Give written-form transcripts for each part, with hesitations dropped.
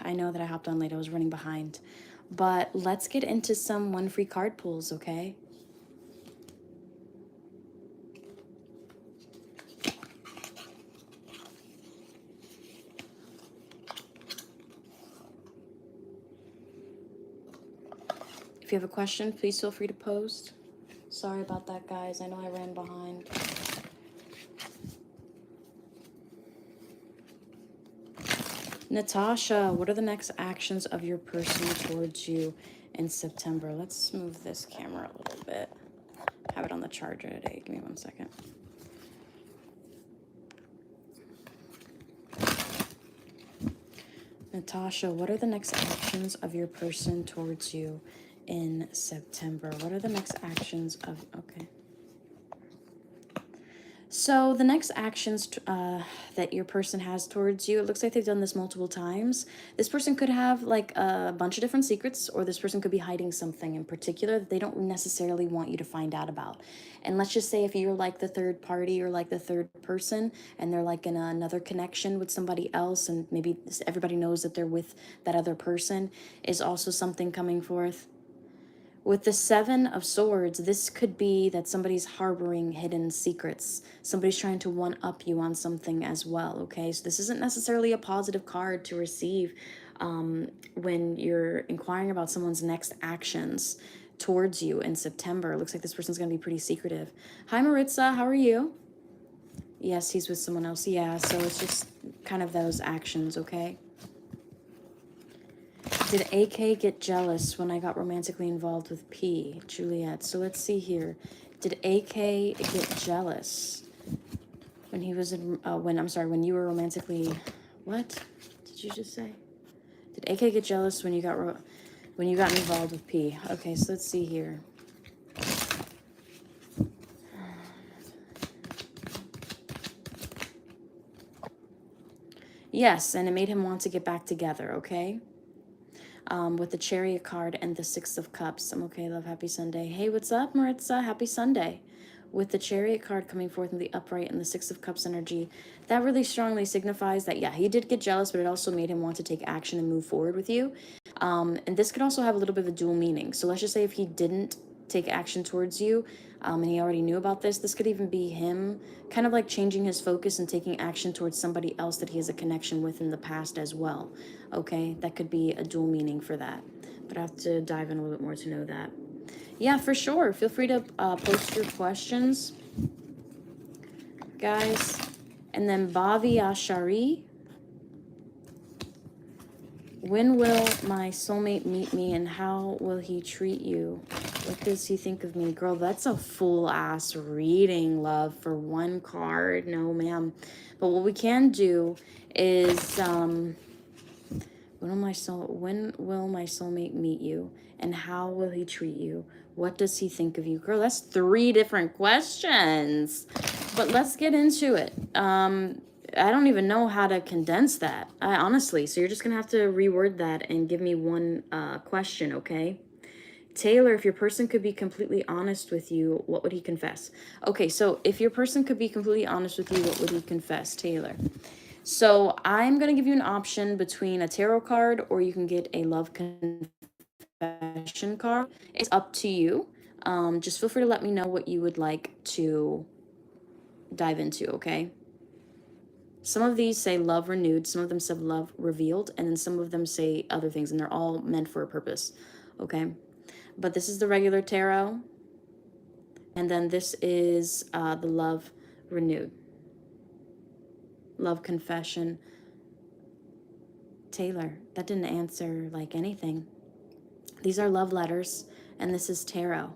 I know that I hopped on late. I was running behind. But let's get into some one free card pulls, okay? If you have a question, please feel free to post. Sorry about that, guys. I know I ran behind. Natasha, what are the next actions of your person towards you in September? Let's move this camera a little bit. Have it on the charger today. Give me 1 second. Natasha, what are the next actions of your person towards you in September? What are the next actions of... Okay. So the next actions that your person has towards you, it looks like they've done this multiple times. This person could have like a bunch of different secrets, or this person could be hiding something in particular that they don't necessarily want you to find out about. And let's just say if you're like the third party or like the third person and they're like in another connection with somebody else, and maybe everybody knows that they're with that other person, is also something coming forth. With the Seven of Swords, this could be that somebody's harboring hidden secrets. Somebody's trying to one-up you on something as well, okay? So this isn't necessarily a positive card to receive when you're inquiring about someone's next actions towards you in September. It looks like this person's going to be pretty secretive. Hi, Maritza. How are you? Yes, he's with someone else. Yeah, so it's just kind of those actions, okay? Did AK get jealous when I got romantically involved with P? Juliet. So let's see here. Did AK get jealous when he was in, when you were romantically, what did you just say? Did AK get jealous when you got involved with P? Okay, so let's see here. Yes, and it made him want to get back together, okay? With the Chariot card and the Six of Cups. I'm okay, love, happy Sunday. Hey, what's up, Maritza? Happy Sunday. With the Chariot card coming forth in the upright and the Six of Cups energy, that really strongly signifies that, yeah, he did get jealous, but it also made him want to take action and move forward with you. And this could also have a little bit of a dual meaning. So let's just say if he didn't take action towards you, and he already knew about this could even be him kind of like changing his focus and taking action towards somebody else that he has a connection with in the past as well. Okay, that could be a dual meaning for that, but I have to dive in a little bit more to know that. Yeah, for sure. Feel free to post your questions, guys. And then Bavi Ashari. When will my soulmate meet me and how will he treat you? What does he think of me? Girl, that's a full-ass reading, love, for one card. No, ma'am. But what we can do is, when will my soulmate meet you? And how will he treat you? What does he think of you? Girl, that's 3 different questions. But let's get into it. I don't even know how to condense that, honestly. So you're just going to have to reword that and give me one question, okay? Taylor, if your person could be completely honest with you, what would he confess? Okay, so if your person could be completely honest with you, what would he confess, Taylor? So I'm going to give you an option between a tarot card or you can get a love confession card. It's up to you. Just feel free to let me know what you would like to dive into, okay? Some of these say love renewed, some of them say love revealed, and then some of them say other things, and they're all meant for a purpose, okay? But this is the regular tarot, and then this is the love renewed. Love confession. Taylor, that didn't answer like anything. These are love letters, and this is tarot.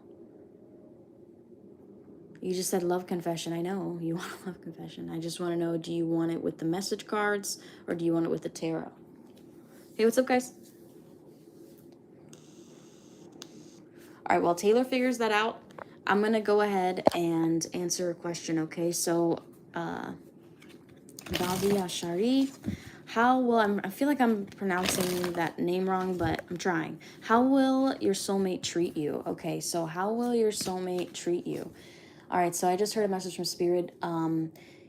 You just said love confession. I know you want a love confession. I just want to know, do you want it with the message cards or do you want it with the tarot? Hey, what's up, guys? All right, while Taylor figures that out, I'm going to go ahead and answer a question, okay? So, Bavi Ashari, how will, I feel like I'm pronouncing that name wrong, but I'm trying. How will your soulmate treat you? Okay, so how will your soulmate treat you? All right, so I just heard a message from Spirit.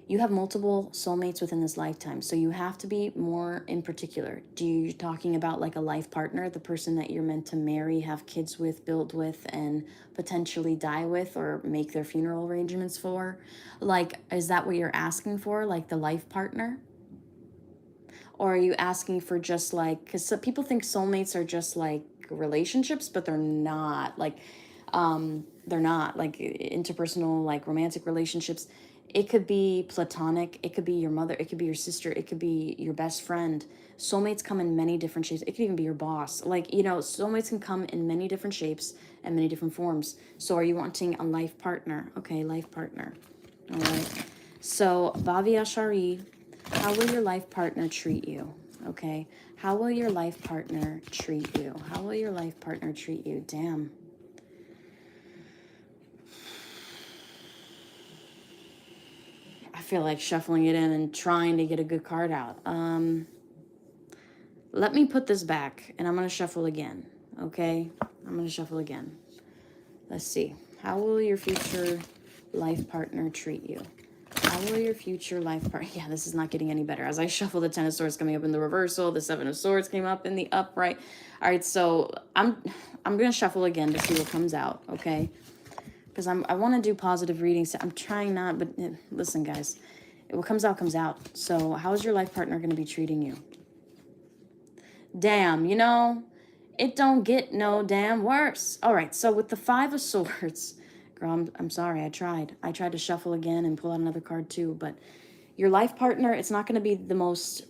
You have multiple soulmates within this lifetime, so you have to be more in particular. Do you talking about like a life partner, the person that you're meant to marry, have kids with, build with, and potentially die with or make their funeral arrangements for? Like, is that what you're asking for, like the life partner? Or are you asking for just like, because some people think soulmates are just like relationships, but they're not. Like, they're not like interpersonal, like romantic relationships. It could be platonic. It could be your mother. It could be your sister. It could be your best friend. Soulmates come in many different shapes. It could even be your boss. Like, you know, soulmates can come in many different shapes and many different forms. So are you wanting a life partner? Okay, life partner. All right. So, Bavi Ashari, how will your life partner treat you? Okay. How will your life partner treat you? How will your life partner treat you? Damn. I feel like shuffling it in and trying to get a good card out. Let me put this back and I'm going to shuffle again. Okay. I'm going to shuffle again. Let's see. How will your future life partner treat you? How will your future life partner... Yeah, this is not getting any better. As I shuffle, the Ten of Swords coming up in the reversal, the Seven of Swords came up in the upright. All right, so I'm going to shuffle again to see what comes out, okay? Because I want to do positive readings. I'm trying not, but listen, guys. What comes out, comes out. So how is your life partner going to be treating you? Damn, you know, it don't get no damn worse. All right, so with the Five of Swords... Girl, I'm sorry, I tried. I tried to shuffle again and pull out another card too, but your life partner, it's not going to be the most...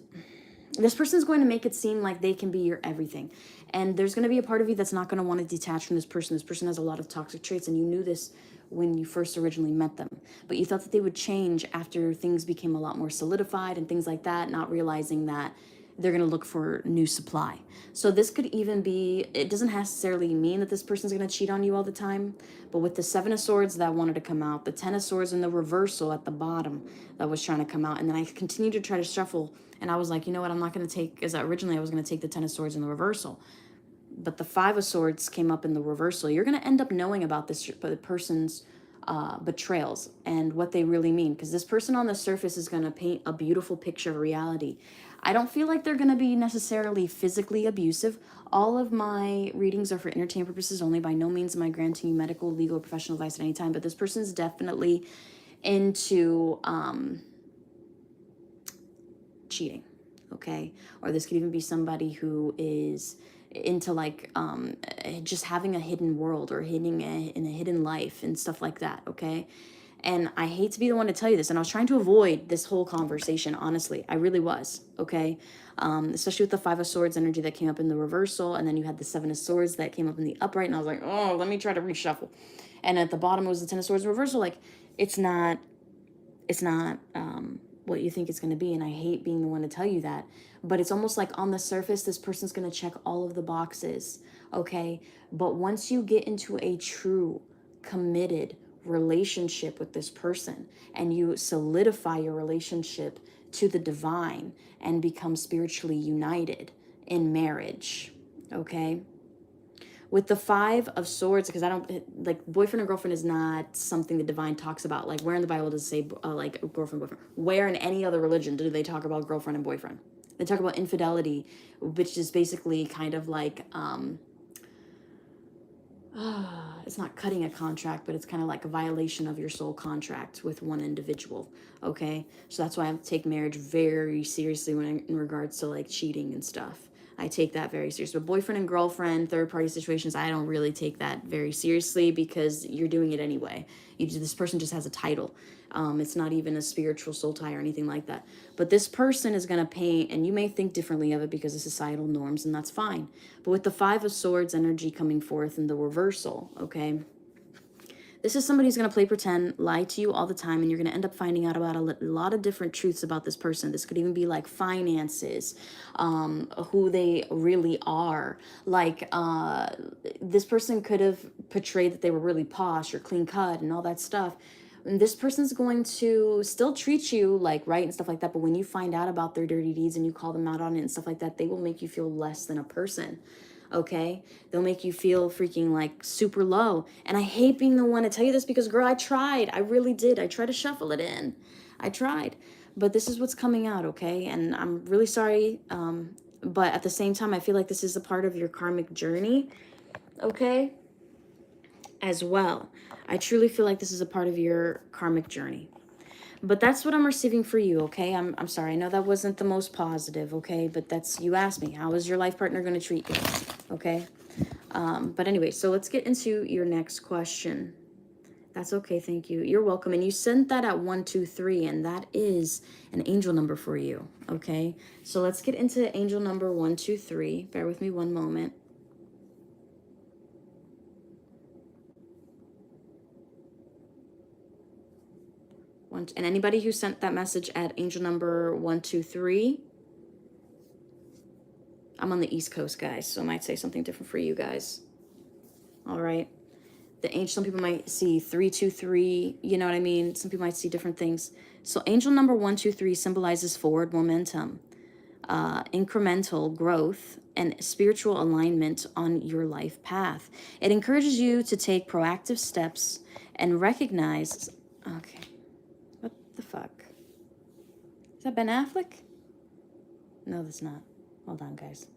This person's going to make it seem like they can be your everything. And there's going to be a part of you that's not going to want to detach from this person. This person has a lot of toxic traits, and you knew this when you first originally met them. But you thought that they would change after things became a lot more solidified and things like that, not realizing that they're going to look for new supply. So this could even be, it doesn't necessarily mean that this person's going to cheat on you all the time, but with the Seven of Swords that wanted to come out, the Ten of Swords in the reversal at the bottom that was trying to come out, and then I continued to try to shuffle, and I was like, you know what, I'm not going to take, because originally I was going to take the Ten of Swords in the reversal, but the Five of Swords came up in the reversal. You're going to end up knowing about this person's betrayals and what they really mean, because this person on the surface is going to paint a beautiful picture of reality. I don't feel like they're going to be necessarily physically abusive. All of my readings are for entertainment purposes only. By no means am I granting you medical, legal, or professional advice at any time, but this person is definitely into cheating, okay? Or this could even be somebody who is into like just having a hidden world or in a hidden life and stuff like that, okay? And I hate to be the one to tell you this, and I was trying to avoid this whole conversation, honestly. I really was, okay? Especially with the Five of Swords energy that came up in the reversal, and then you had the Seven of Swords that came up in the upright, and I was like, oh, let me try to reshuffle. And at the bottom was the Ten of Swords reversal. Like, it's not what you think it's going to be, and I hate being the one to tell you that, but it's almost like on the surface, this person's going to check all of the boxes, okay? But once you get into a true, committed relationship with this person and you solidify your relationship to the divine and become spiritually united in marriage, okay? With the Five of Swords, because I don't, like, boyfriend and girlfriend is not something the divine talks about. Like, where in the Bible does it say, like, girlfriend, boyfriend? Where in any other religion do they talk about girlfriend and boyfriend? They talk about infidelity, which is basically kind of like, it's not cutting a contract, but it's kind of like a violation of your soul contract with one individual, okay? So that's why I take marriage very seriously in regards to, like, cheating and stuff. I take that very seriously. But boyfriend and girlfriend, third-party situations, I don't really take that very seriously because you're doing it anyway. This person just has a title. It's not even a spiritual soul tie or anything like that. But this person is going to paint, and you may think differently of it because of societal norms, and that's fine. But with the Five of Swords energy coming forth in the reversal, okay, this is somebody who's going to play pretend, lie to you all the time, and you're going to end up finding out about a lot of different truths about this person. This could even be like finances, who they really are. Like, this person could have portrayed that they were really posh or clean cut and all that stuff. And this person's going to still treat you like right and stuff like that, but when you find out about their dirty deeds and you call them out on it and stuff like that, they will make you feel less than a person. Okay, they'll make you feel freaking like super low. And I hate being the one to tell you this because, girl, I tried. I really did. I tried to shuffle it in. I tried, but this is what's coming out, okay? And I'm really sorry, but at the same time, I feel like this is a part of your karmic journey, okay, as well. I truly feel like this is a part of your karmic journey. But that's what I'm receiving for you, okay? I'm sorry. I know that wasn't the most positive, okay? But that's, you asked me, how is your life partner going to treat you, okay? But anyway, so let's get into your next question. That's okay, thank you. You're welcome. And you sent that at 123, and that is an angel number for you, okay? So let's get into angel number 123. Bear with me one moment. And anybody who sent that message at angel number 123, I'm on the East Coast, guys, so I might say something different for you guys. All right. The angel, some people might see 323, you know what I mean? Some people might see different things. So angel number 123 symbolizes forward momentum, incremental growth, and spiritual alignment on your life path. It encourages you to take proactive steps and recognize, okay, what the fuck? Is that Ben Affleck? No, that's not. Hold on, guys.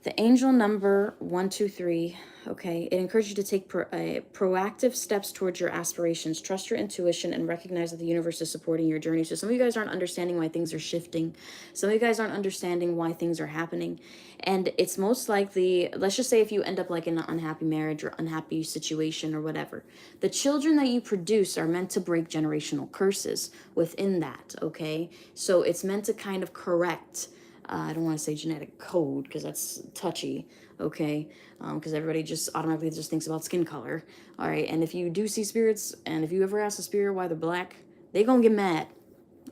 The angel number 123, okay, it encourages you to take proactive steps towards your aspirations. Trust your intuition and recognize that the universe is supporting your journey. So some of you guys aren't understanding why things are shifting. Some of you guys aren't understanding why things are happening. And it's most likely, let's just say if you end up like in an unhappy marriage or unhappy situation or whatever, the children that you produce are meant to break generational curses within that, okay? So it's meant to kind of correct, I don't want to say genetic code because that's touchy, okay? Because everybody just automatically just thinks about skin color, all right? And if you do see spirits, and if you ever ask a spirit why they're black, they gonna get mad,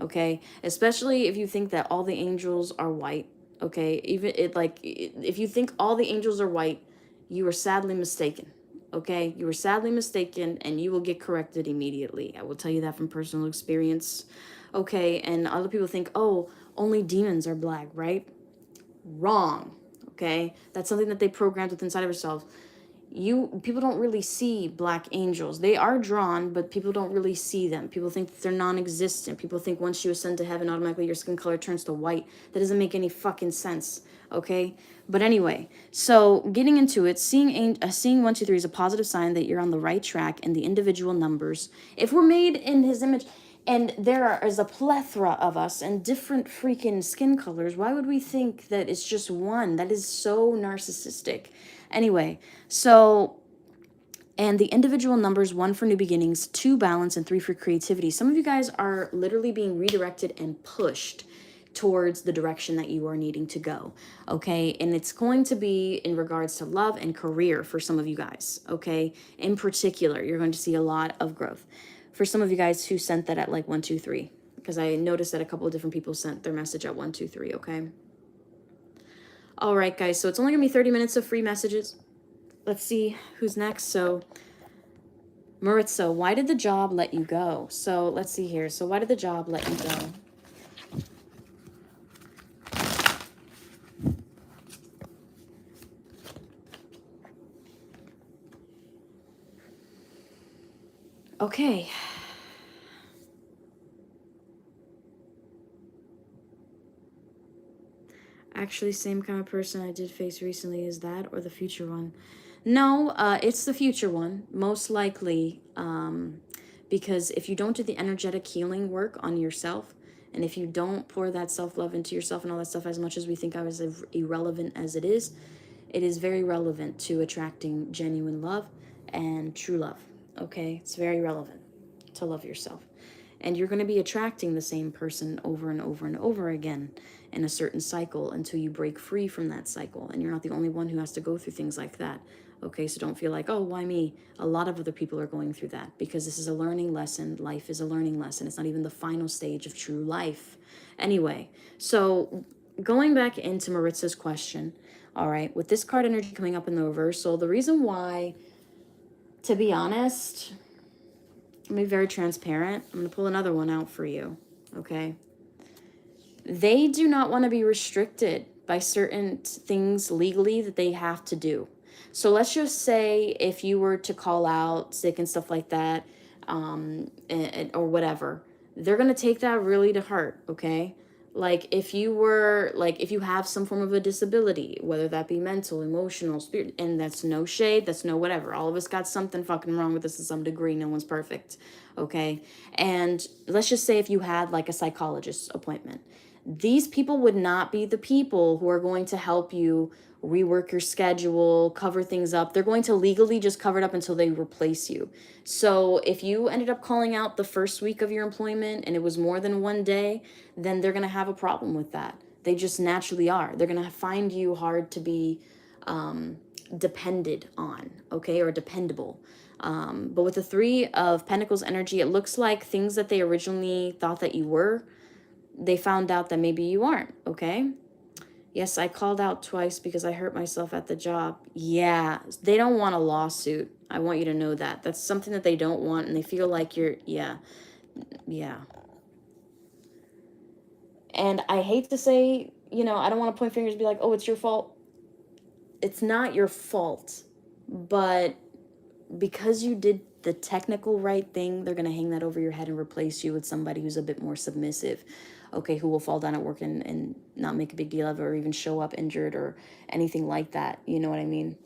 okay? Especially if you think that all the angels are white, okay? Even if you think all the angels are white, you are sadly mistaken, okay? You are sadly mistaken, and you will get corrected immediately. I will tell you that from personal experience, okay? And other people think, oh, only demons are black, right? Wrong, okay? That's something that they programmed with inside of yourself. People don't really see black angels. They are drawn, but people don't really see them. People think that they're non-existent. People think once you ascend to heaven, automatically your skin color turns to white. That doesn't make any fucking sense, okay? But anyway, so getting into it, seeing 123 is a positive sign that you're on the right track in the individual numbers. If we're made in his image, and there is a plethora of us and different freaking skin colors, why would we think that it's just one? That is so narcissistic. Anyway, so, and the individual numbers, 1 for new beginnings, 2 balance, and 3 for creativity. Some of you guys are literally being redirected and pushed towards the direction that you are needing to go, okay? And it's going to be in regards to love and career for some of you guys, okay? In particular, you're going to see a lot of growth. For some of you guys who sent that at like 123, because I noticed that a couple of different people sent their message at 123, okay? All right, guys, so it's only gonna be 30 minutes of free messages. Let's see who's next. So, Maritza, why did the job let you go? So, let's see here. So, why did the job let you go? Okay. Actually, same kind of person I did face recently. Is that or the future one? No, it's the future one, most likely, because if you don't do the energetic healing work on yourself, and if you don't pour that self-love into yourself and all that stuff, as much as we think I was irrelevant as it is very relevant to attracting genuine love and true love, okay? It's very relevant to love yourself. And you're going to be attracting the same person over and over and over again in a certain cycle until you break free from that cycle. And you're not the only one who has to go through things like that. Okay, so don't feel like, oh, why me? A lot of other people are going through that because this is a learning lesson. Life is a learning lesson. It's not even the final stage of true life. Anyway, so going back into Maritza's question, all right, with this card energy coming up in the reversal, the reason why, to be honest, I'm going to be very transparent. I'm going to pull another one out for you, okay? They do not want to be restricted by certain things legally that they have to do. So let's just say if you were to call out sick and stuff like that, or whatever, they're going to take that really to heart, okay? Like if you have some form of a disability, whether that be mental, emotional, spirit, and that's no shade, that's no whatever. All of us got something fucking wrong with us to some degree. No one's perfect, okay? And let's just say if you had like a psychologist appointment, these people would not be the people who are going to help you rework your schedule, cover things up. They're going to legally just cover it up until they replace you. So if you ended up calling out the first week of your employment and it was more than one day, then they're going to have a problem with that. They just naturally are. They're going to find you hard to be depended on, okay, or dependable. But with the Three of Pentacles energy, it looks like things that they originally thought that you were, they found out that maybe you aren't, okay? Yes, I called out twice because I hurt myself at the job. Yeah, they don't want a lawsuit. I want you to know that. That's something that they don't want, and they feel like you're, yeah. And I hate to say, I don't want to point fingers and be like, oh, it's your fault. It's not your fault. But because you did the technical right thing, they're going to hang that over your head and replace you with somebody who's a bit more submissive, okay, who will fall down at work and not make a big deal of it or even show up injured or anything like that. You know what I mean?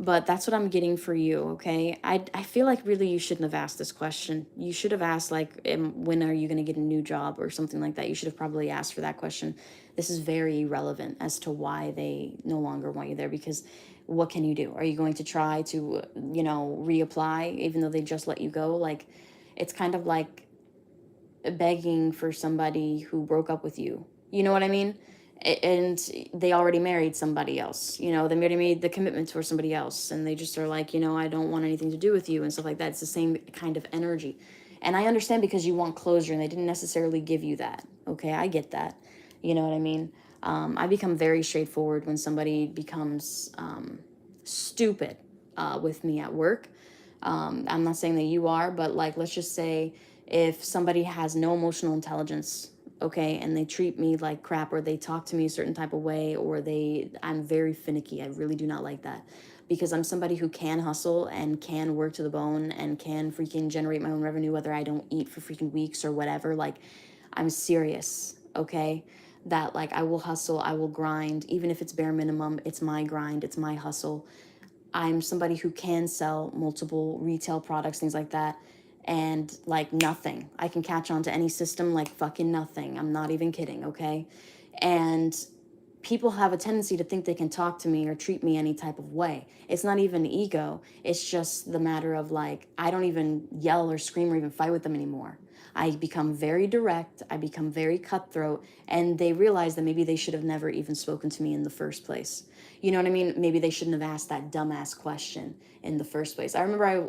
But that's what I'm getting for you, okay? I feel like really you shouldn't have asked this question. You should have asked, like, when are you going to get a new job or something like that. You should have probably asked for that question. This is very relevant as to why they no longer want you there, because what can you do? Are you going to try to, reapply even though they just let you go? Like, it's kind of like begging for somebody who broke up with you. You know what I mean? And they already married somebody else. They already made the commitment for somebody else, and they just are like, I don't want anything to do with you and stuff like that. It's the same kind of energy. And I understand because you want closure and they didn't necessarily give you that. Okay, I get that. You know what I mean? I become very straightforward when somebody becomes stupid with me at work. I'm not saying that you are, but like, let's just say if somebody has no emotional intelligence, okay, and they treat me like crap, or they talk to me a certain type of way, or I'm very finicky. I really do not like that, because I'm somebody who can hustle and can work to the bone and can freaking generate my own revenue, whether I don't eat for freaking weeks or whatever. Like, I'm serious, okay? That like, I will hustle, I will grind, even if it's bare minimum. It's my grind, it's my hustle. I'm somebody who can sell multiple retail products, things like that, and like nothing. I can catch on to any system like fucking nothing. I'm not even kidding, okay? And people have a tendency to think they can talk to me or treat me any type of way. It's not even ego. It's just the matter of like, I don't even yell or scream or even fight with them anymore. I become very direct. I become very cutthroat, and they realize that maybe they should have never even spoken to me in the first place. You know what I mean? Maybe they shouldn't have asked that dumbass question in the first place. I remember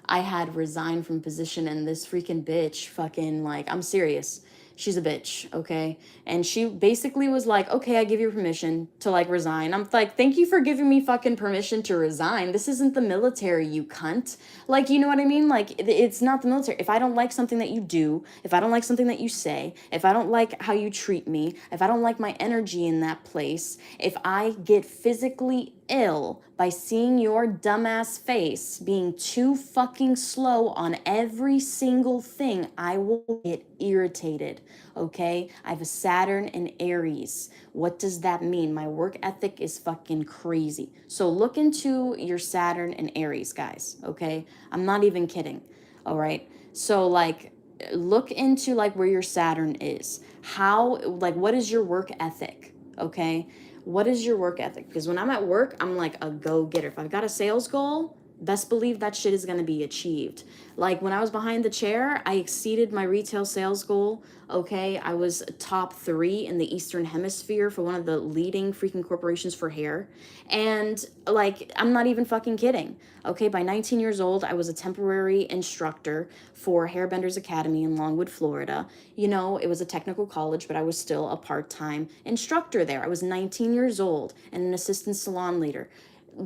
I had resigned from position, and this freaking bitch fucking, like, I'm serious. She's a bitch, okay? And she basically was like, okay, I give you permission to like resign. I'm like, thank you for giving me fucking permission to resign. This isn't the military, you cunt. Like, you know what I mean? Like, it's not the military. If I don't like something that you do, if I don't like something that you say, if I don't like how you treat me, if I don't like my energy in that place, if I get physically ill by seeing your dumbass face being too fucking slow on every single thing, I will get irritated, okay? I have a Saturn in Aries. What does that mean? My work ethic is fucking crazy. So look into your Saturn and Aries, guys, okay? I'm not even kidding, all right? So like, look into like where your Saturn is. How, like, what is your work ethic, okay? What is your work ethic? Because when I'm at work, I'm like a go-getter. If I've got a sales goal, best believe that shit is going to be achieved. Like when I was behind the chair, I exceeded my retail sales goal. Okay, I was top 3 in the Eastern Hemisphere for one of the leading freaking corporations for hair. And like, I'm not even fucking kidding. Okay, by 19 years old, I was a temporary instructor for Hairbenders Academy in Longwood, Florida. It was a technical college, but I was still a part-time instructor there. I was 19 years old and an assistant salon leader.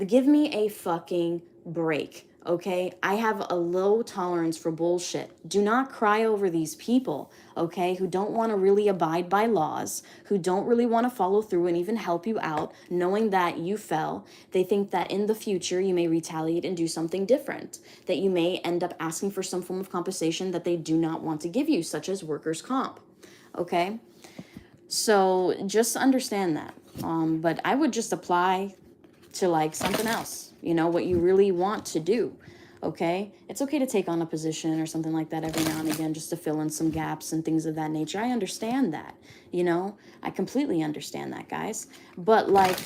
Give me a fucking break. okay? I have a low tolerance for bullshit. Do not cry over these people, okay, who don't want to really abide by laws, who don't really want to follow through and even help you out, knowing that you fell. They think that in the future you may retaliate and do something different, that you may end up asking for some form of compensation that they do not want to give you, such as workers' comp, okay? So just understand that. But I would just apply to like something else, you know, what you really want to do. Okay, it's okay to take on a position or something like that every now and again just to fill in some gaps and things of that nature. I understand that, you know, I completely understand that, guys. But like,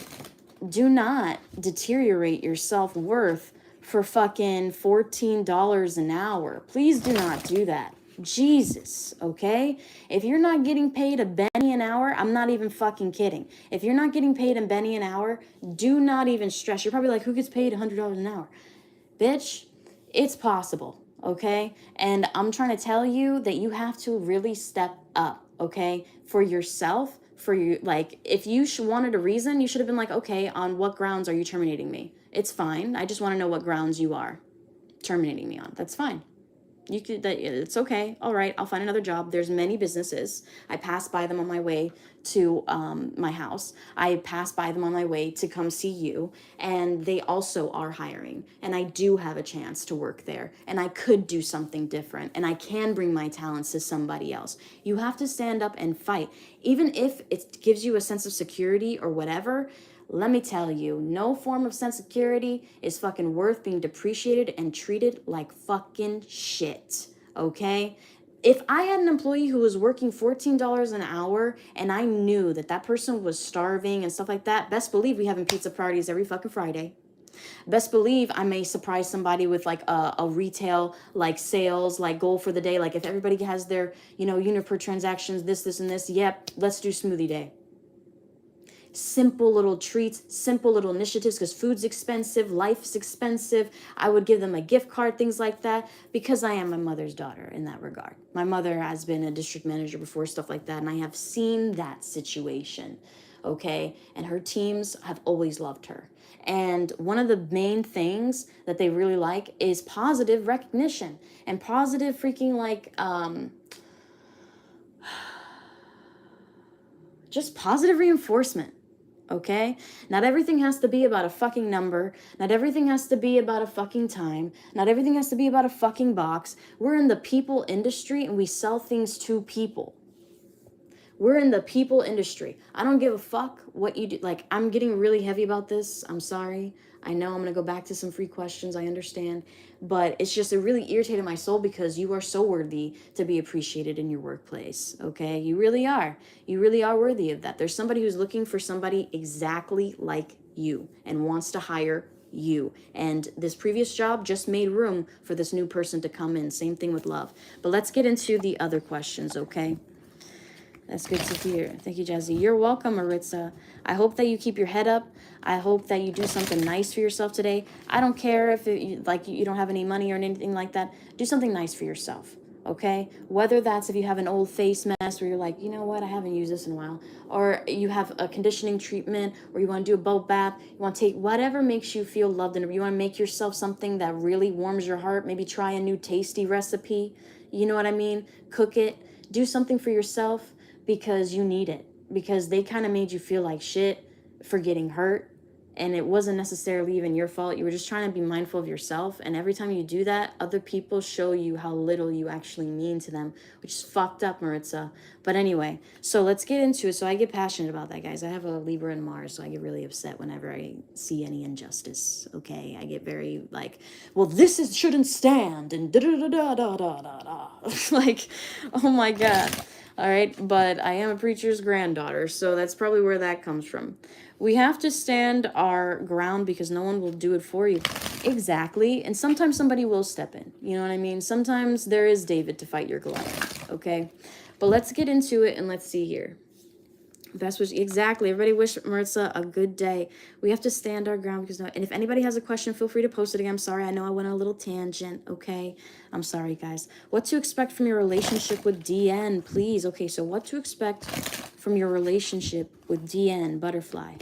do not deteriorate your self-worth for fucking $14 an hour. Please do not do that. Jesus, okay? If you're not getting paid a penny an hour, I'm not even fucking kidding. If you're not getting paid a penny an hour, do not even stress. You're probably like, who gets paid $100 an hour? Bitch, it's possible, okay? And I'm trying to tell you that you have to really step up, okay? For yourself, for you, like, if you wanted a reason, you should have been like, okay, on what grounds are you terminating me? It's fine. I just want to know what grounds you are terminating me on. That's fine. You could, that it's okay. All right, I'll find another job. There's many businesses. I pass by them on my way to my house. I pass by them on my way to come see you, and they also are hiring. And I do have a chance to work there, and I could do something different, and I can bring my talents to somebody else. You have to stand up and fight, even if it gives you a sense of security or whatever. Let me tell you, no form of sense of security is fucking worth being depreciated and treated like fucking shit, okay? If I had an employee who was working $14 an hour and I knew that that person was starving and stuff like that, best believe we having pizza parties every fucking Friday. Best believe I may surprise somebody with like a retail like sales like goal for the day. Like if everybody has their, you know, unit per transactions, this, and this, yep, let's do smoothie day. Simple little treats, simple little initiatives, because food's expensive, life's expensive. I would give them a gift card, things like that, because I am my mother's daughter in that regard. My mother has been a district manager before, stuff like that, and I have seen that situation, okay? And her teams have always loved her. And one of the main things that they really like is positive recognition and positive freaking like, just positive reinforcement. Okay? Not everything has to be about a fucking number. Not everything has to be about a fucking time. Not everything has to be about a fucking box. We're in the people industry and we sell things to people. We're in the people industry. I don't give a fuck what you do. Like, I'm getting really heavy about this. I'm sorry. I know I'm going to go back to some free questions. I understand. But it's just, it really irritated my soul because you are so worthy to be appreciated in your workplace. Okay? You really are. You really are worthy of that. There's somebody who's looking for somebody exactly like you and wants to hire you. And this previous job just made room for this new person to come in. Same thing with love. But let's get into the other questions, okay? That's good to hear. Thank you, Jazzy. You're welcome, Maritza. I hope that you keep your head up. I hope that you do something nice for yourself today. I don't care if you don't have any money or anything like that. Do something nice for yourself, okay? Whether that's if you have an old face mask where you're like, you know what, I haven't used this in a while. Or you have a conditioning treatment, or you want to do a bubble bath. You want to take whatever makes you feel loved, and you want to make yourself something that really warms your heart. Maybe try a new tasty recipe. You know what I mean? Cook it. Do something for yourself. Because you need it, because they kind of made you feel like shit for getting hurt, and it wasn't necessarily even your fault. You were just trying to be mindful of yourself, and every time you do that, other people show you how little you actually mean to them, which is fucked up, Maritza. But anyway, so let's get into it. So I get passionate about that, guys. I have a Libra and Mars, so I get really upset whenever I see any injustice, okay? I get very like, well, shouldn't stand, and da-da-da-da-da-da-da. Like, oh my God. All right, but I am a preacher's granddaughter, so that's probably where that comes from. We have to stand our ground because no one will do it for you. Exactly, and sometimes somebody will step in. You know what I mean? Sometimes there is David to fight your Goliath, okay? But let's get into it and let's see here. Best wish, exactly. Everybody wish Maritza a good day. We have to stand our ground because, and if anybody has a question, feel free to post it again. I'm sorry, I know I went on a little tangent, okay? I'm sorry, guys. What to expect from your relationship with DN, please. Okay, so what to expect from your relationship with DN, butterfly.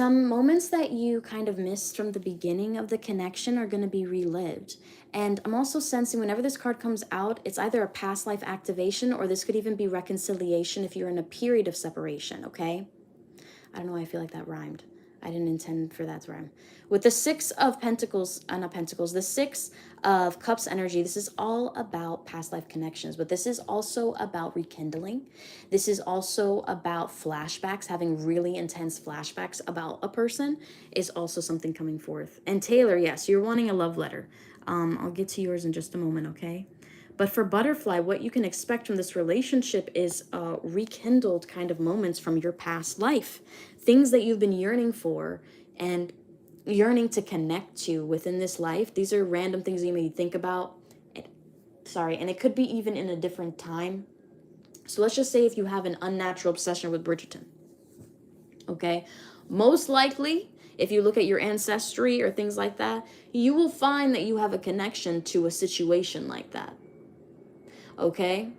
some moments that you kind of missed from the beginning of the connection are going to be relived. And I'm also sensing whenever this card comes out, it's either a past life activation or this could even be reconciliation if you're in a period of separation, okay? I don't know why I feel like that rhymed. I didn't intend for that to rhyme. With the Six of Pentacles, not Pentacles, the Six of Cups energy, this is all about past life connections, but this is also about rekindling. This is also about flashbacks, having really intense flashbacks about a person is also something coming forth. And Taylor, yes, you're wanting a love letter. I'll get to yours in just a moment, okay? But for Butterfly, what you can expect from this relationship is rekindled kind of moments from your past life. Things that you've been yearning for and yearning to connect to within this life. These are random things that you may think about. And it could be even in a different time. So let's just say if you have an unnatural obsession with Bridgerton, okay? Most likely, if you look at your ancestry or things like that, you will find that you have a connection to a situation like that. Okay?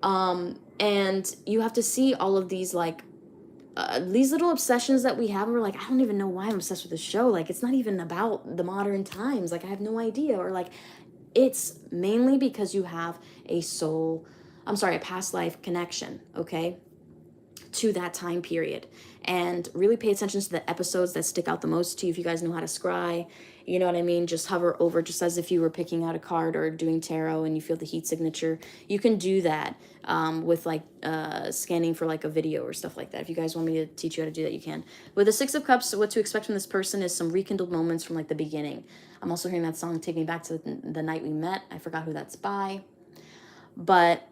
And you have to see all of these like these little obsessions that we have. And we're like, I don't even know why I'm obsessed with this show. Like, it's not even about the modern times. Like, I have no idea. Or like, it's mainly because you have a past life connection, okay, to that time period. And really pay attention to the episodes that stick out the most to you. If you guys know how to scry, you know what I mean? Just hover over, just as if you were picking out a card or doing tarot and you feel the heat signature. You can do that with like scanning for like a video or stuff like that. If you guys want me to teach you how to do that, you can. With the Six of Cups, what to expect from this person is some rekindled moments from like the beginning. I'm also hearing that song, Take Me Back to the Night We Met. I forgot who that's by. But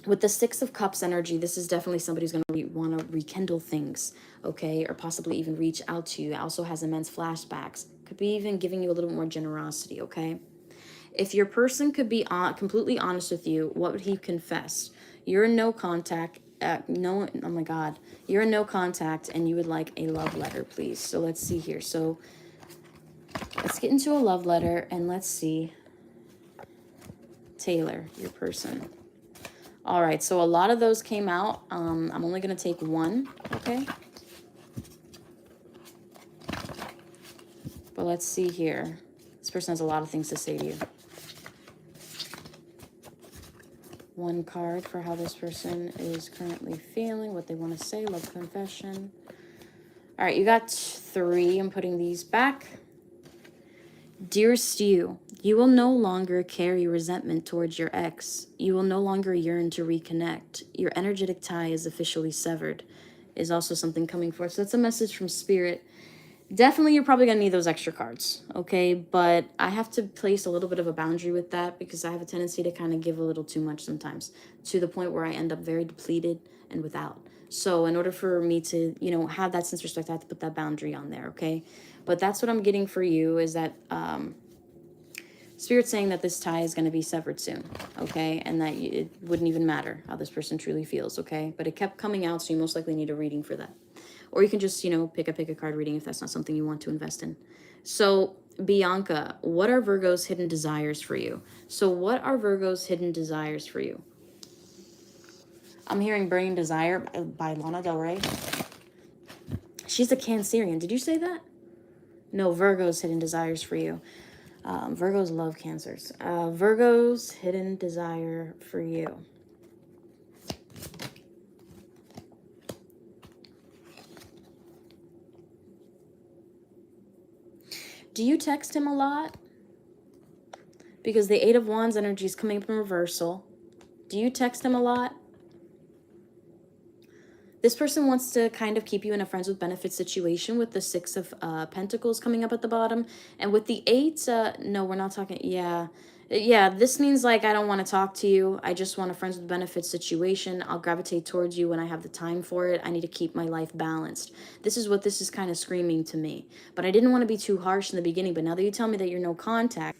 with the Six of Cups energy, this is definitely somebody who's going to want to rekindle things, okay? Or possibly even reach out to you. It also has immense flashbacks. Could be even giving you a little more generosity, okay? If your person could be completely honest with you, what would he confess? You're in no contact. Oh my God. You're in no contact and you would like a love letter, please. So let's see here. So let's get into a love letter and let's see. Taylor, your person. All right, so a lot of those came out. I'm only going to take one, okay? But let's see here. This person has a lot of things to say to you. One card for how this person is currently feeling, what they want to say, love confession. All right, you got 3. I'm putting these back. Dearest you, you will no longer carry resentment towards your ex. You will no longer yearn to reconnect. Your energetic tie is officially severed, is also something coming forth. So that's a message from Spirit. Definitely, you're probably going to need those extra cards, okay? But I have to place a little bit of a boundary with that because I have a tendency to kind of give a little too much sometimes, to the point where I end up very depleted and without. So in order for me to, you know, have that sense of respect, I have to put that boundary on there, okay? But that's what I'm getting for you is that Spirit's saying that this tie is going to be severed soon, okay? And that it wouldn't even matter how this person truly feels, okay? But it kept coming out, so you most likely need a reading for that. Or you can just, you know, pick a card reading if that's not something you want to invest in. So, Bianca, what are Virgo's hidden desires for you? So, what are Virgo's hidden desires for you? I'm hearing Burning Desire by Lana Del Rey. She's a Cancerian. Did you say that? No, Virgo's hidden desires for you. Virgos love Cancers. Virgo's hidden desire for you. Do you text him a lot? Because the 8 of Wands energy is coming up in reversal. Do you text him a lot? This person wants to kind of keep you in a friends with benefits situation with the 6 of Pentacles coming up at the bottom. And with the 8, no, we're not talking, yeah. Yeah, this means like I don't want to talk to you. I just want a friends with benefits situation. I'll gravitate towards you when I have the time for it. I need to keep my life balanced. This is what this is kind of screaming to me. But I didn't want to be too harsh in the beginning. But now that you tell me that you're no contact.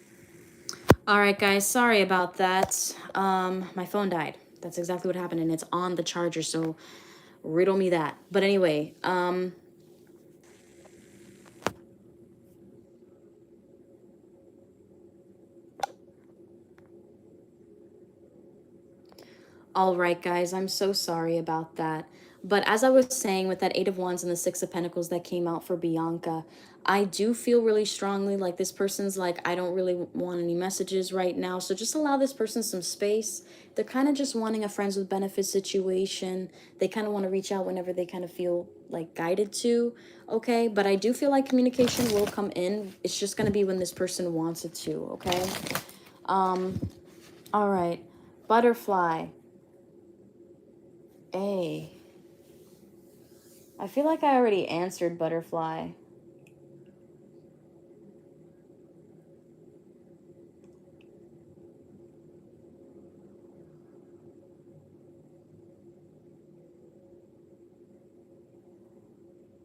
All right, guys, sorry about that. My phone died. That's exactly what happened. And it's on the charger, so riddle me that. But anyway, all right, guys, I'm so sorry about that. But as I was saying, with that Eight of Wands and the Six of Pentacles that came out for Bianca, I do feel really strongly like this person's like, I don't really want any messages right now. So just allow this person some space. They're kind of just wanting a friends with benefits situation. They kind of want to reach out whenever they kind of feel like guided to. Okay. But I do feel like communication will come in. It's just going to be when this person wants it to. Okay. All right. Butterfly. A. I feel like I already answered butterfly.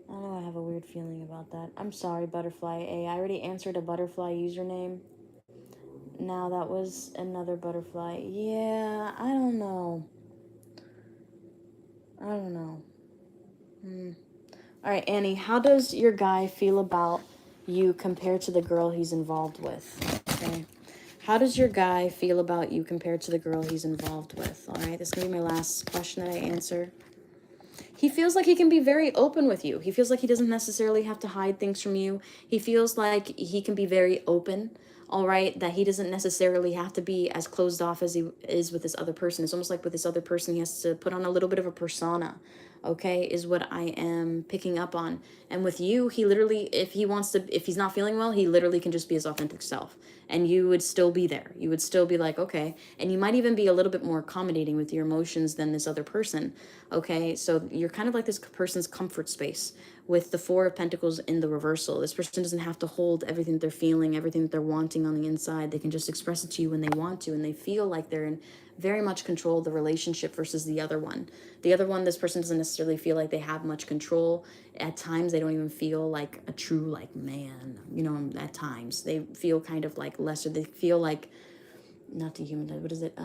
I don't know, I have a weird feeling about that. I'm sorry, butterfly A. I already answered a butterfly username. Now that was another butterfly. Yeah, I don't know. I don't know. All right, Annie, how does your guy feel about you compared to the girl he's involved with? Okay. How does your guy feel about you compared to the girl he's involved with? All right, this is going to be my last question that I answer. He feels like he can be very open with you. He feels like he doesn't necessarily have to hide things from you. He feels like he can be very open, all right, that he doesn't necessarily have to be as closed off as he is with this other person. It's almost like with this other person, he has to put on a little bit of a persona, okay, is what I am picking up on. And with you, he literally, if he's not feeling well, he literally can just be his authentic self. And you would still be there. You would still be like, okay. And you might even be a little bit more accommodating with your emotions than this other person, okay? So you're kind of like this person's comfort space with the Four of Pentacles in the reversal. This person doesn't have to hold everything that they're feeling, everything that they're wanting on the inside. They can just express it to you when they want to, and they feel like they're in very much control of the relationship versus the other one. The other one, this person doesn't necessarily feel like they have much control. At times, they don't even feel like a true, like, man, you know, at times. They feel kind of like lesser. They feel like, not dehumanized, what is it?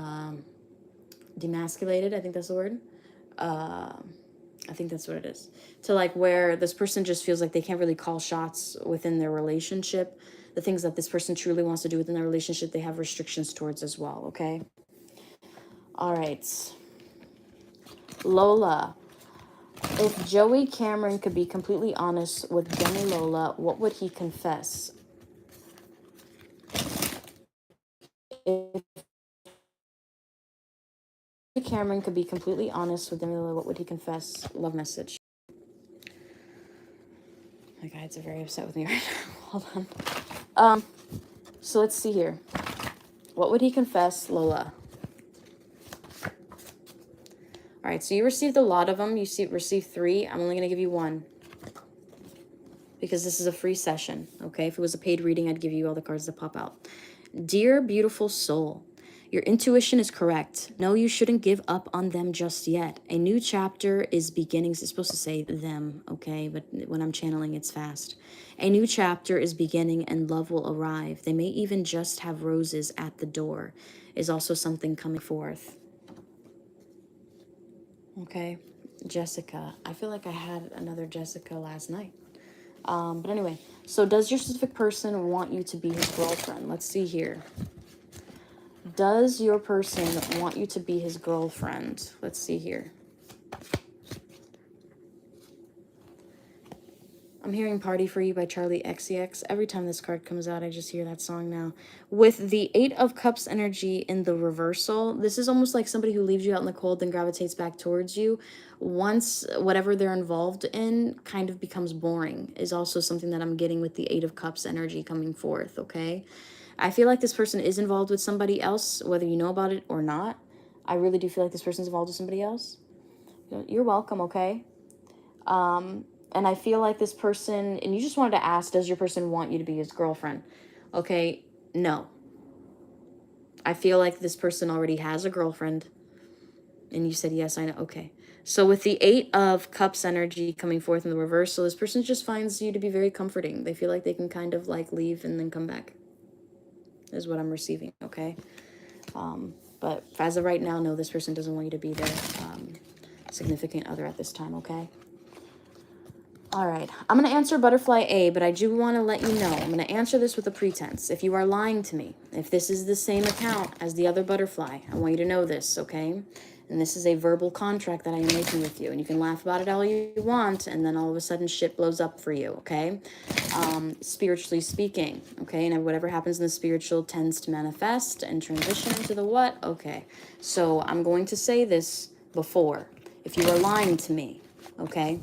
Demasculated, I think that's the word. I think that's what it is. To like where this person just feels like they can't really call shots within their relationship. The things that this person truly wants to do within their relationship, they have restrictions towards as well, okay? All right. Lola. If Joey Cameron could be completely honest with Demi Lola, what would he confess? If Cameron could be completely honest with Demi Lola, what would he confess? Love message. My guides are very upset with me right now. Hold on. So let's see here. What would he confess, Lola? All right, so you received a lot of them. You received 3. I'm only going to give you 1. Because this is a free session, okay? If it was a paid reading, I'd give you all the cards that pop out. Dear beautiful soul, your intuition is correct. No, you shouldn't give up on them just yet. A new chapter is beginning. It's supposed to say them, okay? But when I'm channeling, it's fast. A new chapter is beginning and love will arrive. They may even just have roses at the door. Is also something coming forth. Okay, Jessica. I feel like I had another Jessica last night. But anyway, so does your specific person want you to be his girlfriend? Let's see here. Does your person want you to be his girlfriend? Let's see here. I'm hearing Party For You by Charlie XCX. Every time this card comes out, I just hear that song now. With the 8 of Cups energy in the reversal, this is almost like somebody who leaves you out in the cold then gravitates back towards you. Once whatever they're involved in kind of becomes boring is also something that I'm getting with the 8 of Cups energy coming forth, okay? I feel like this person is involved with somebody else, whether you know about it or not. I really do feel like this person's involved with somebody else. You're welcome, okay? And I feel like this person, and you just wanted to ask, does your person want you to be his girlfriend? Okay, no. I feel like this person already has a girlfriend. And you said, yes, I know. Okay. So with the 8 of Cups energy coming forth in the reversal, this person just finds you to be very comforting. They feel like they can kind of like leave and then come back. Is what I'm receiving, okay? But as of right now, no, this person doesn't want you to be their significant other at this time, okay? All right, I'm going to answer Butterfly A, but I do want to let you know, I'm going to answer this with a pretense. If you are lying to me, if this is the same account as the other butterfly, I want you to know this, okay? And this is a verbal contract that I am making with you. And you can laugh about it all you want, and then all of a sudden shit blows up for you, okay? Spiritually speaking, okay? And whatever happens in the spiritual tends to manifest and transition into the what? Okay. So I'm going to say this before. If you are lying to me, okay?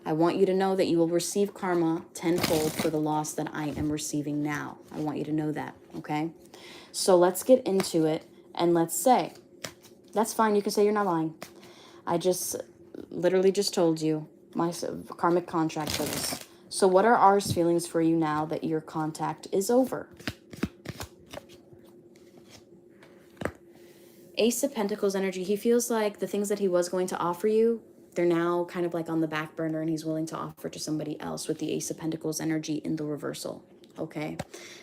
I want you to know that you will receive karma tenfold for the loss that I am receiving now. I want you to know that, okay? So let's get into it, and let's say, that's fine, you can say you're not lying. I just literally just told you my karmic contract for this. So what are ours feelings for you now that your contact is over? Ace of Pentacles energy. He feels like the things that he was going to offer you, they're now kind of like on the back burner, and he's willing to offer to somebody else with the Ace of Pentacles energy in the reversal. Okay.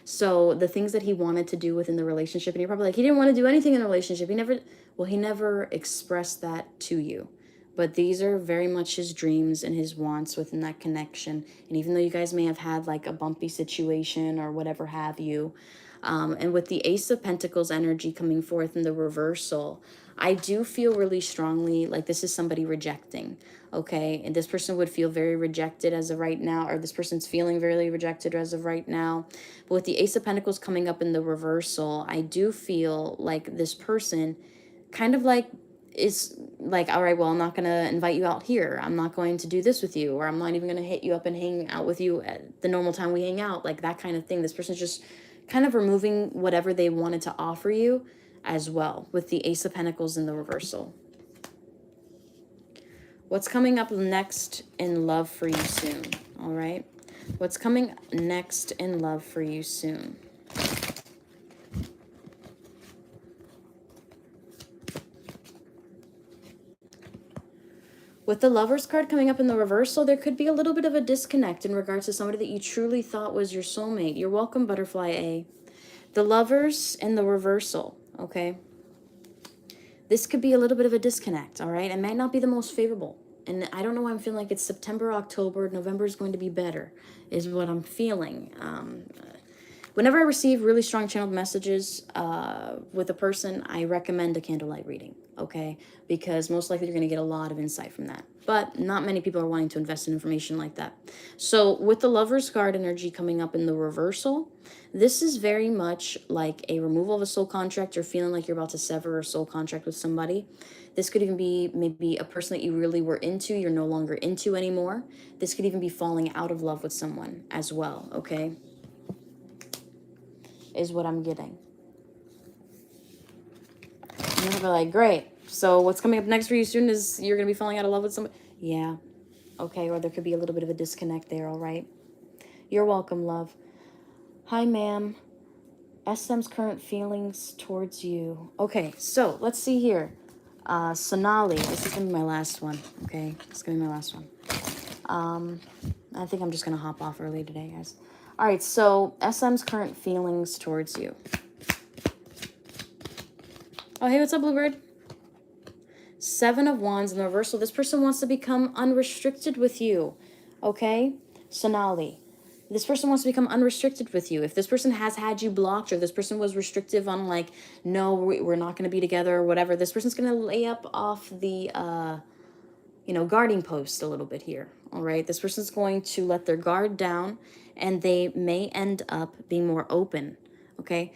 So the things that he wanted to do within the relationship, and you're probably like, he didn't want to do anything in the relationship. He never expressed that to you. But these are very much his dreams and his wants within that connection. And even though you guys may have had like a bumpy situation or whatever have you, and with the Ace of Pentacles energy coming forth in the reversal, I do feel really strongly like this is somebody rejecting, okay? And this person would feel very rejected as of right now, or this person's feeling very rejected as of right now. But with the Ace of Pentacles coming up in the reversal, I do feel like this person kind of like is like, all right, well, I'm not going to invite you out here. I'm not going to do this with you, or I'm not even going to hit you up and hang out with you at the normal time we hang out, like that kind of thing. This person's just kind of removing whatever they wanted to offer you as well with the Ace of Pentacles in the reversal. What's coming up next in love for you soon? All right. What's coming next in love for you soon? With the Lovers card coming up in the reversal, there could be a little bit of a disconnect in regards to somebody that you truly thought was your soulmate. You're welcome, Butterfly A. The Lovers in the reversal, okay? This could be a little bit of a disconnect, all right? It might not be the most favorable. And I don't know why I'm feeling like it's September, October, November is going to be better, is what I'm feeling. Whenever I receive really strong channeled messages with a person, I recommend a candlelight reading, okay? Because most likely you're going to get a lot of insight from that. But not many people are wanting to invest in information like that. So with the Lover's card energy coming up in the reversal, this is very much like a removal of a soul contract or feeling like you're about to sever a soul contract with somebody. This could even be maybe a person that you really were into, you're no longer into anymore. This could even be falling out of love with someone as well, okay? Is what I'm getting. And you're like, great. So what's coming up next for you soon is you're going to be falling out of love with somebody? Yeah. Okay, or there could be a little bit of a disconnect there, all right? You're welcome, love. Hi, ma'am. SM's current feelings towards you. Okay, so let's see here. Sonali. This is going to be my last one, okay? This is going to be my last one. I think I'm just going to hop off early today, guys. All right, so SM's current feelings towards you. Oh, hey, what's up, Bluebird? 7 of Wands in the reversal. This person wants to become unrestricted with you, okay? Sonali. This person wants to become unrestricted with you. If this person has had you blocked, or this person was restrictive on like, no, we're not going to be together or whatever, this person's going to lay up off the, guarding post a little bit here, all right? This person's going to let their guard down, and they may end up being more open, okay?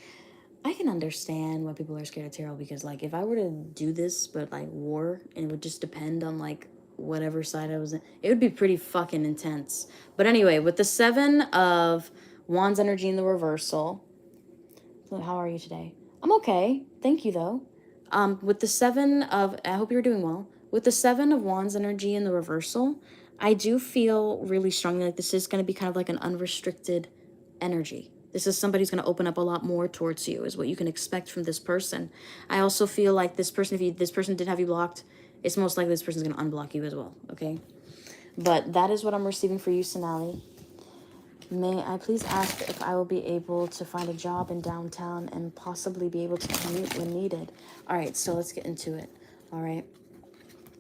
I can understand why people are scared of tarot, because like if I were to do this but like war, and it would just depend on like whatever side I was in, it would be pretty fucking intense. But anyway, with the 7 of Wands energy in the reversal, so how are you today? I'm okay, thank you though. With the 7 of, I hope you're doing well. With the 7 of Wands energy in the reversal, I do feel really strongly like this is going to be kind of like an unrestricted energy. This is somebody who's going to open up a lot more towards you, is what you can expect from this person. I also feel like this person, if this person did have you blocked, it's most likely this person's going to unblock you as well, okay? But that is what I'm receiving for you, Sonali. May I please ask if I will be able to find a job in downtown and possibly be able to commute when needed? All right, so let's get into it, all right?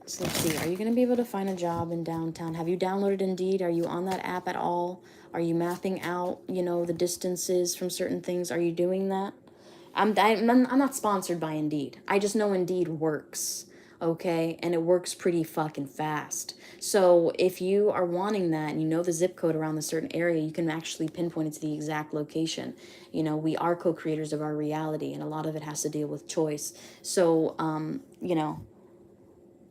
So let's see, are you going to be able to find a job in downtown? Have you downloaded Indeed? Are you on that app at all? Are you mapping out, the distances from certain things? Are you doing that? I'm not sponsored by Indeed. I just know Indeed works. okay? And it works pretty fucking fast. So if you are wanting that and you know the zip code around the certain area, you can actually pinpoint it to the exact location. You know, we are co-creators of our reality, and a lot of it has to deal with choice. So, you know,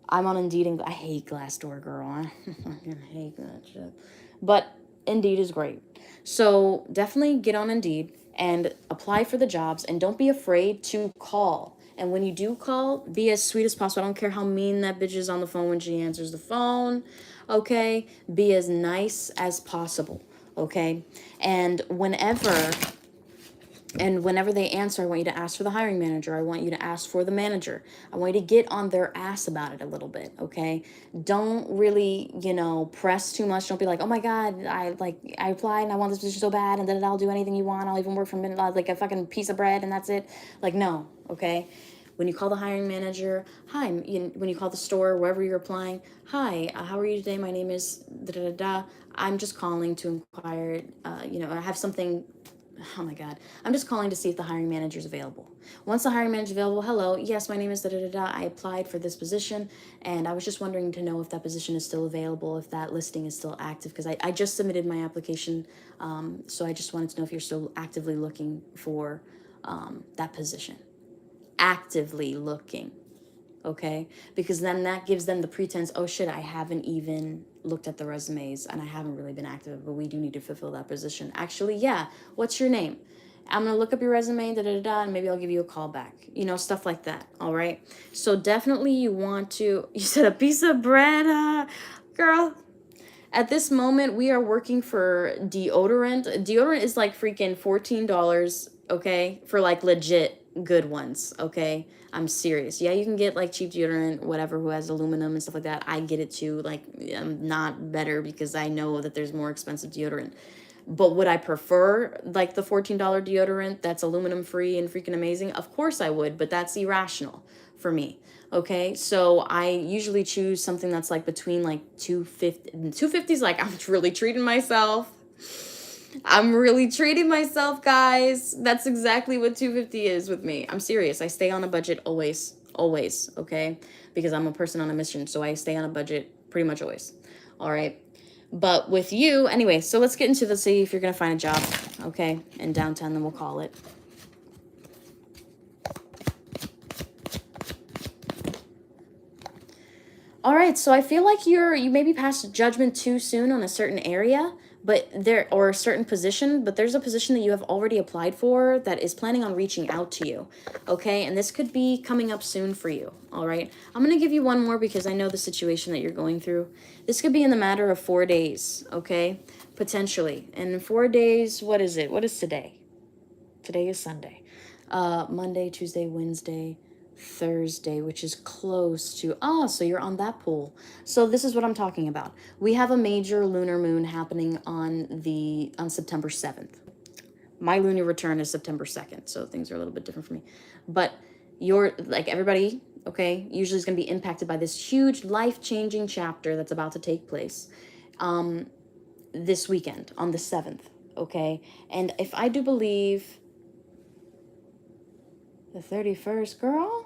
I'm on Indeed, and I hate Glassdoor, girl. I fucking hate that shit. But Indeed is great. So definitely get on Indeed and apply for the jobs, and don't be afraid to call. And when you do call, be as sweet as possible. I don't care how mean that bitch is on the phone when she answers the phone. Okay? Be as nice as possible. Okay? And whenever they answer, I want you to ask for the hiring manager. I want you to ask for the manager. I want you to get on their ass about it a little bit, okay? Don't really, you know, press too much. Don't be like, oh my God, I applied and I want this position so bad, and then I'll do anything you want. I'll even work for a minute, like a fucking piece of bread, and that's it. Like, no, okay? When you call the hiring manager, hi, when you call the store, wherever you're applying, hi, how are you today? My name is da da da da. I'm just calling to inquire, you know, I have something. Oh my God. I'm just calling to see if the hiring manager is available. Once the hiring manager is available, hello, yes, my name is da da da da. I applied for this position, and I was just wondering to know if that position is still available, if that listing is still active, because I just submitted my application. So I just wanted to know if you're still actively looking for that position. Actively looking. Okay, because then that gives them the pretense, oh shit, I haven't even looked at the resumes and I haven't really been active, but we do need to fulfill that position. Actually, yeah, what's your name? I'm gonna look up your resume, da da da da, and maybe I'll give you a call back. You know, stuff like that. All right, so definitely you want to. You said a piece of bread, girl. At this moment, we are working for deodorant. Deodorant is like freaking $14, okay, for like legit good ones, okay? I'm serious. Yeah, you can get like cheap deodorant, whatever, who has aluminum and stuff like that. I get it too. Like, I'm not better because I know that there's more expensive deodorant. But would I prefer like the $14 deodorant that's aluminum free and freaking amazing? Of course I would, but that's irrational for me. Okay, so I usually choose something that's like between like 250. 250 is like, I'm really treating myself. I'm really treating myself, guys. That's exactly what 250 is with me. I'm serious. I stay on a budget always, always, okay? Because I'm a person on a mission, so I stay on a budget pretty much always. All right. But with you, anyway, so let's get into the see if you're going to find a job, okay, in downtown, then we'll call it. All right, so I feel like you maybe passed judgment too soon on a certain area, but there or a certain position, but there's a position that you have already applied for that is planning on reaching out to you. Okay? And this could be coming up soon for you. All right? I'm going to give you one more because I know the situation that you're going through. This could be in the matter of 4 days, okay? Potentially. And in 4 days, what is it? What is today? Today is Sunday. Monday, Tuesday, Wednesday, Thursday, which is close to, so you're on that pool. So this is what I'm talking about. We have a major lunar moon happening on September 7th. My lunar return is September 2nd, so things are a little bit different for me. But you're like everybody, okay, usually is going to be impacted by this huge life-changing chapter that's about to take place this weekend on the 7th, okay? And if I do believe the 31st, girl?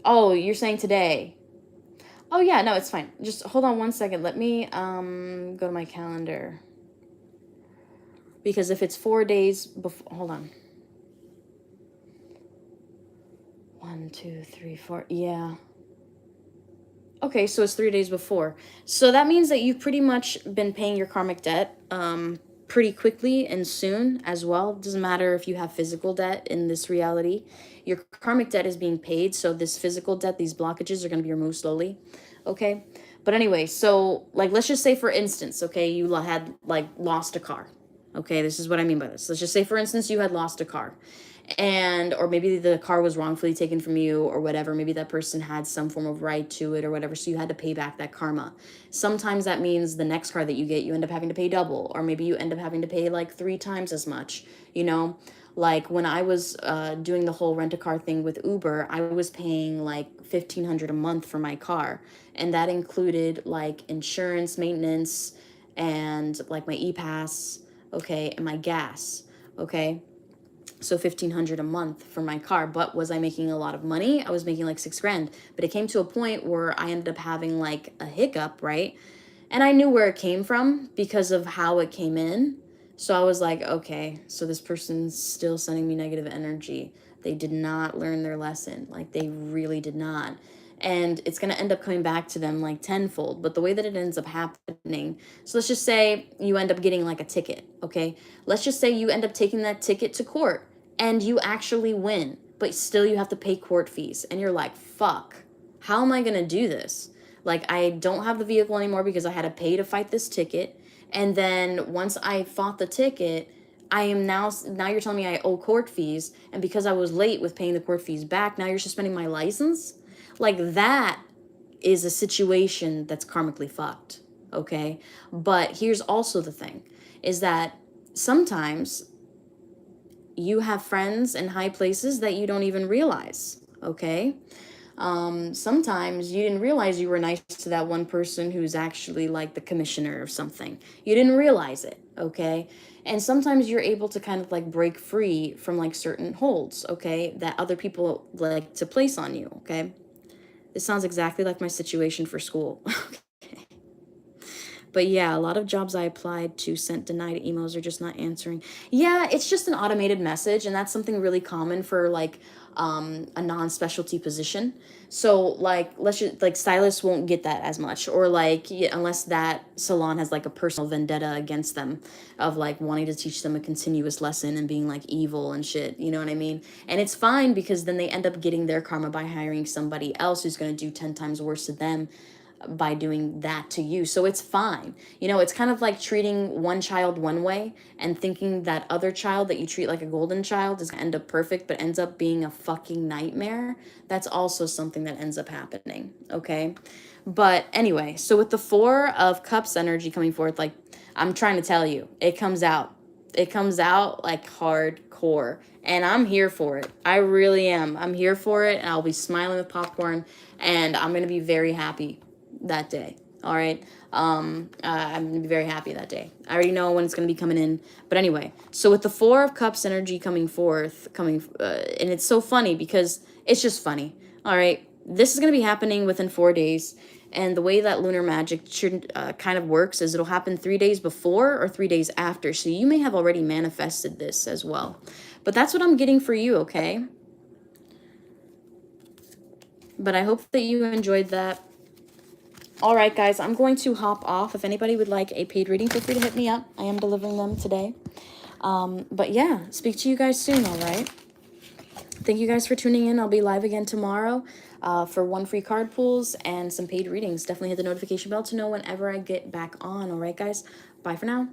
Oh, you're saying today. Oh, yeah, no, it's fine. Just hold on one second. Let me go to my calendar. Because if it's 4 days before, hold on. 1, 2, 3, 4, yeah. Okay, so it's 3 days before. So that means that you've pretty much been paying your karmic debt pretty quickly and soon as well. Doesn't matter if you have physical debt in this reality. Your karmic debt is being paid, so this physical debt, these blockages are going to be removed slowly. Okay? But anyway, so like let's just say for instance, okay, you had like lost a car. Okay, this is what I mean by this. Let's just say for instance you had lost a car. And or maybe the car was wrongfully taken from you or whatever, maybe that person had some form of right to it or whatever, so you had to pay back that karma. Sometimes that means the next car that you get, you end up having to pay double, or maybe you end up having to pay like 3 times as much, you know. Like when I was doing the whole rent-a-car thing with Uber, I was paying like $1,500 a month for my car, and that included like insurance, maintenance, and like my e-pass, okay, and my gas, okay. So 1,500 a month for my car. But was I making a lot of money? I was making like 6 grand. But it came to a point where I ended up having like a hiccup, right? And I knew where it came from because of how it came in. So I was like, okay, so this person's still sending me negative energy. They did not learn their lesson. Like, they really did not. And it's going to end up coming back to them like tenfold. But the way that it ends up happening, so let's just say you end up getting like a ticket, okay? Let's just say you end up taking that ticket to court and you actually win, but still you have to pay court fees. And you're like, fuck, how am I going to do this? Like, I don't have the vehicle anymore because I had to pay to fight this ticket. And then once I fought the ticket, I am now you're telling me I owe court fees. And because I was late with paying the court fees back, now you're suspending my license? Like, that is a situation that's karmically fucked, okay? But here's also the thing, is that sometimes you have friends in high places that you don't even realize, okay? Sometimes you didn't realize you were nice to that one person who's actually like the commissioner of something. You didn't realize it, okay? And sometimes you're able to kind of like break free from like certain holds, okay, that other people like to place on you, okay? This sounds exactly like my situation for school. But yeah, a lot of jobs I applied to sent denied emails or just not answering. Yeah, it's just an automated message, and that's something really common for like a non-specialty position. So like, let's just like, stylists won't get that as much, or like, yeah, unless that salon has like a personal vendetta against them of like wanting to teach them a continuous lesson and being like evil and shit, you know what I mean? And it's fine because then they end up getting their karma by hiring somebody else who's going to do 10 times worse to them by doing that to you. So it's fine. You know, it's kind of like treating one child one way and thinking that other child that you treat like a golden child is going to end up perfect, but ends up being a fucking nightmare. That's also something that ends up happening, okay? But anyway, so with the 4 of Cups energy coming forth, like, I'm trying to tell you, it comes out. It comes out like hardcore. And I'm here for it. I really am. I'm here for it. And I'll be smiling with popcorn. And I'm going to be very happy that day. All right. I'm gonna be very happy that day. I already know when it's gonna be coming in. But anyway, so with the 4 of Cups energy coming forth, and it's so funny because it's just funny. All right, this is gonna be happening within 4 days, and the way that lunar magic should kind of works is it'll happen 3 days before or 3 days after. So you may have already manifested this as well. But that's what I'm getting for you. Okay. But I hope that you enjoyed that. All right, guys, I'm going to hop off. If anybody would like a paid reading, feel free to hit me up. I am delivering them today. But yeah, speak to you guys soon, all right? Thank you guys for tuning in. I'll be live again tomorrow for 1 free card pulls and some paid readings. Definitely hit the notification bell to know whenever I get back on, all right, guys? Bye for now.